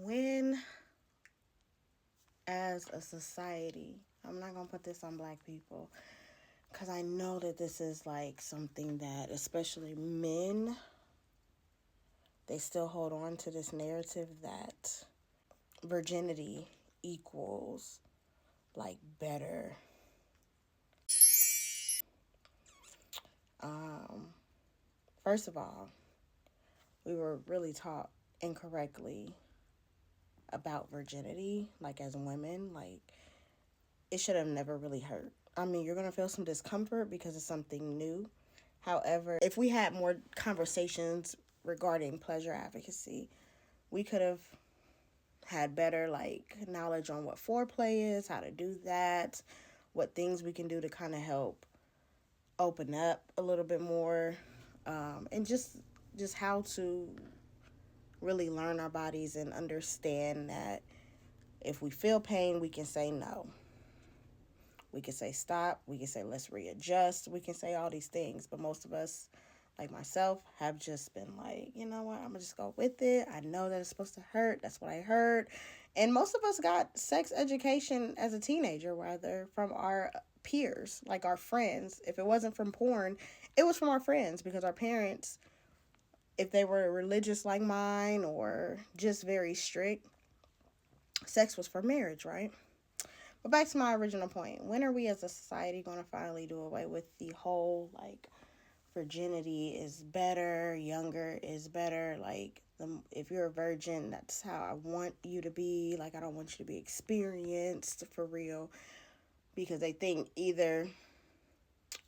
When, as a society, I'm not going to put this on black people because I know that this is like something that, especially men, they still hold on to this narrative that virginity equals like better. First of all, we were really taught incorrectly about virginity, like as women, like it should have never really hurt. I mean, you're going to feel some discomfort because it's something new. However, if we had more conversations regarding pleasure advocacy, we could have had better like knowledge on what foreplay is, how to do that, what things we can do to kind of help open up a little bit more, and just how to really learn our bodies and understand that if we feel pain, we can say no. We can say stop. We can say let's readjust. We can say all these things. But most of us, like myself, have just been like, you know what, I'm going to just go with it. I know that it's supposed to hurt. That's what I heard. And most of us got sex education as a teenager, rather, from our peers, like our friends. If it wasn't from porn, it was from our friends because our parents, if they were religious like mine or just very strict, sex was for marriage, right? But back to my original point. When are we as a society going to finally do away with the whole, like, virginity is better, younger is better, like, if you're a virgin, that's how I want you to be, like, I don't want you to be experienced for real, because they think either,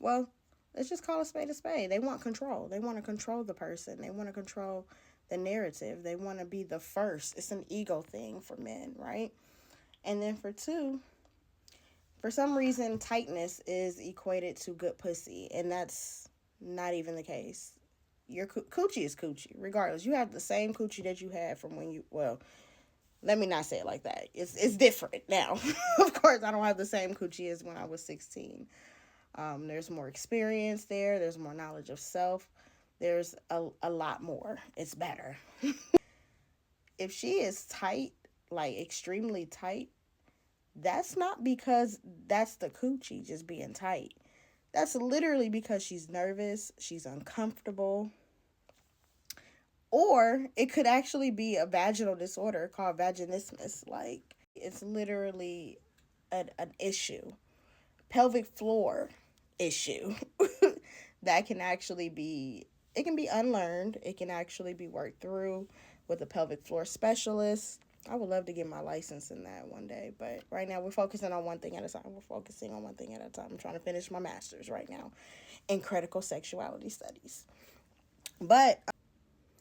well, let's just call a spade a spade. They want control. They want to control the person. They want to control the narrative. They want to be the first. It's an ego thing for men, right? And then for two, for some reason, tightness is equated to good pussy, and that's not even the case. Your coochie is coochie, regardless. You have the same coochie that you had from when you, well, let me not say it like that. It's different now. Of course, I don't have the same coochie as when I was 16. There's more experience there. There's more knowledge of self. There's a lot more. It's better. If she is tight, like extremely tight, that's not because that's the coochie just being tight. That's literally because she's nervous, she's uncomfortable, or it could actually be a vaginal disorder called vaginismus. Like, it's literally an issue, pelvic floor issue that can actually be, it can be unlearned. It can actually be worked through with a pelvic floor specialist. I would love to get my license in that one day, but right now we're focusing on one thing at a time. I'm trying to finish my master's right now in critical sexuality studies. But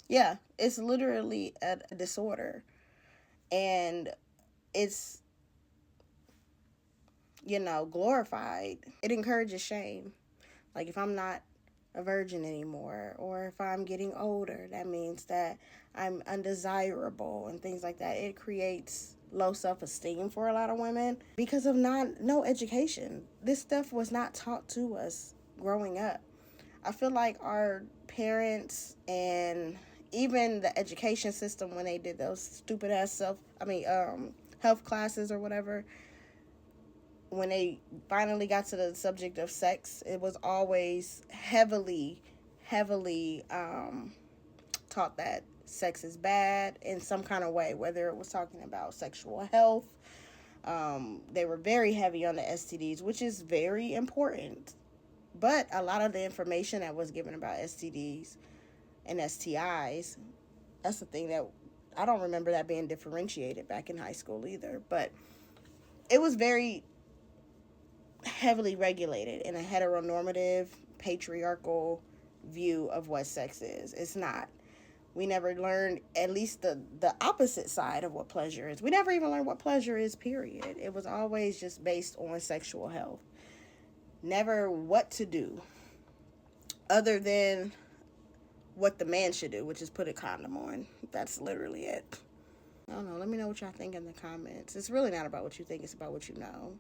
yeah, it's literally a disorder, and it's, glorified. It encourages shame. Like, if I'm not a virgin anymore, or if I'm getting older, that means that I'm undesirable and things like that. It creates low self-esteem for a lot of women because of no education. This stuff was not taught to us growing up. I feel like our parents and even the education system, when they did those stupid ass health classes or whatever, when they finally got to the subject of sex, it was always heavily taught that sex is bad in some kind of way, whether it was talking about sexual health. They were very heavy on the STDs, which is very important. But a lot of the information that was given about STDs and STIs, that's the thing that I don't remember that being differentiated back in high school either. But it was very heavily regulated in a heteronormative, patriarchal view of what sex is. It's not. We never learned at least the opposite side of what pleasure is. We never even learned what pleasure is, period. It was always just based on sexual health. Never what to do other than what the man should do, which is put a condom on. That's literally it. I don't know. Let me know what y'all think in the comments. It's really not about what you think. It's about what you know.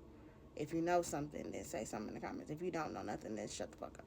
If you know something, then say something in the comments. If you don't know nothing, then shut the fuck up.